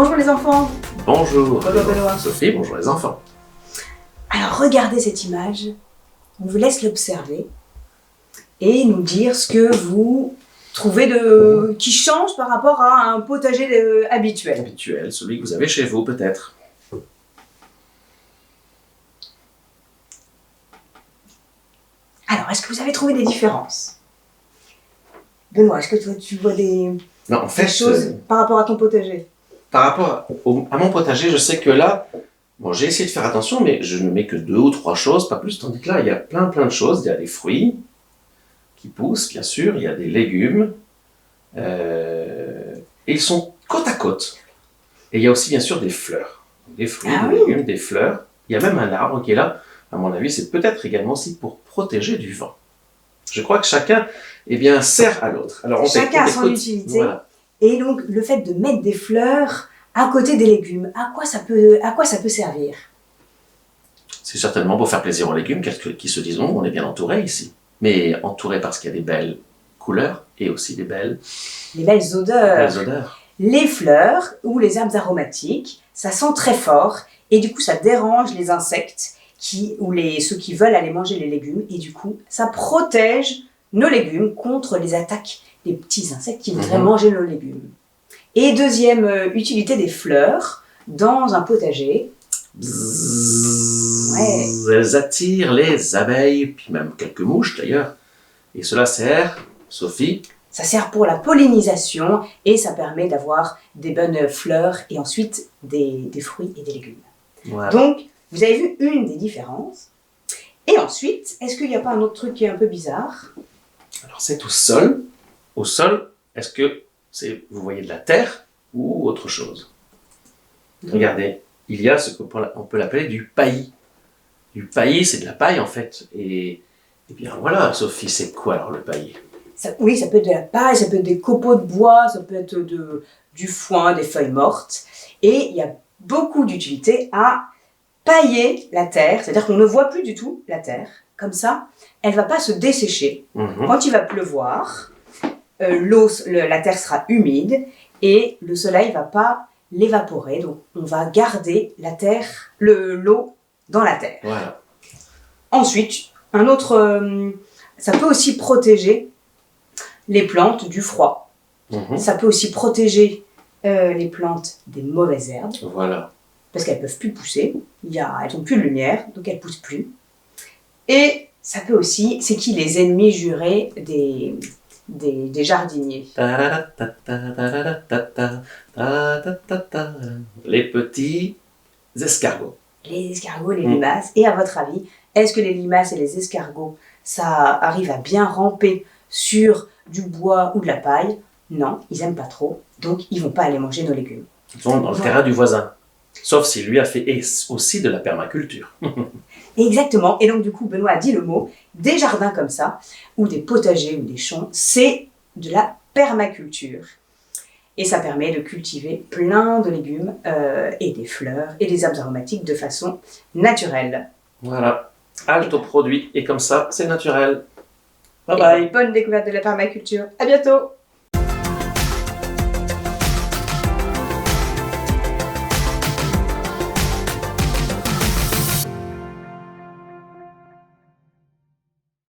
Bonjour les enfants. Bonjour. Bonjour Benoît. Sophie, bonjour les enfants. Alors regardez cette image, on vous laisse l'observer et nous dire ce que vous trouvez qui change par rapport à un potager habituel. Habituel, celui que vous avez chez vous peut-être. Alors, est-ce que vous avez trouvé des différences? Benoît, est-ce que toi tu vois des choses par rapport à ton potager? Par rapport à mon potager, je sais que là, bon, j'ai essayé de faire attention, mais je ne mets que 2 ou 3 choses, pas plus, tandis que là, il y a plein de choses. Il y a des fruits qui poussent, bien sûr, il y a des légumes, et ils sont côte à côte. Et il y a aussi, bien sûr, des fleurs. Des fruits, des légumes, des fleurs. Il y a même un arbre qui est là. À mon avis, c'est peut-être également aussi pour protéger du vent. Je crois que chacun, sert à l'autre. Alors, Chacun a son utilité. Voilà. Et donc, le fait de mettre des fleurs à côté des légumes, à quoi ça peut servir? C'est certainement pour faire plaisir aux légumes, qui se disent, on est bien entouré ici. Mais entouré parce qu'il y a des belles couleurs et aussi des belles odeurs. Les fleurs ou les herbes aromatiques, ça sent très fort et du coup, ça dérange les insectes ou ceux qui veulent aller manger les légumes, et du coup, ça protège nos légumes contre les attaques des petits insectes qui voudraient manger nos légumes. Et deuxième utilité des fleurs dans un potager. Elles attirent les abeilles, puis même quelques mouches d'ailleurs. Et cela sert, Sophie? Ça sert pour la pollinisation et ça permet d'avoir des bonnes fleurs et ensuite des fruits et des légumes. Voilà. Donc, vous avez vu une des différences. Et ensuite, est-ce qu'il n'y a pas un autre truc qui est un peu bizarre? Alors, c'est au sol. Au sol, est-ce que vous voyez de la terre ou autre chose? Regardez, il y a ce qu'on peut l'appeler du paillis. Du paillis, c'est de la paille en fait. Et bien voilà, Sophie, c'est quoi alors le paillis? Oui, ça peut être de la paille, ça peut être des copeaux de bois, ça peut être du foin, des feuilles mortes. Et il y a beaucoup d'utilité à pailler la terre, c'est-à-dire qu'on ne voit plus du tout la terre. Comme ça, elle ne va pas se dessécher. Quand il va pleuvoir, la terre sera humide et le soleil ne va pas l'évaporer. Donc, on va garder la terre, l'eau dans la terre. Voilà. Ensuite, ça peut aussi protéger les plantes du froid. Ça peut aussi protéger les plantes des mauvaises herbes. Voilà. Parce qu'elles ne peuvent plus pousser. Elles n'ont plus de lumière, donc elles ne poussent plus. Et ça peut aussi, c'est qui les ennemis jurés des jardiniers? Les petits escargots. Les escargots, les limaces. Et à votre avis, est-ce que les limaces et les escargots, ça arrive à bien ramper sur du bois ou de la paille? Non, ils n'aiment pas trop, donc ils ne vont pas aller manger nos légumes. Ils vont dans le terrain du voisin. Sauf s'il lui a fait aussi de la permaculture. Exactement. Et donc, du coup, Benoît a dit le mot. Des jardins comme ça, ou des potagers ou des champs, c'est de la permaculture. Et ça permet de cultiver plein de légumes et des fleurs et des herbes aromatiques de façon naturelle. Voilà. Halte aux produits. Et comme ça, c'est naturel. Bye bye. Bonne découverte de la permaculture. À bientôt.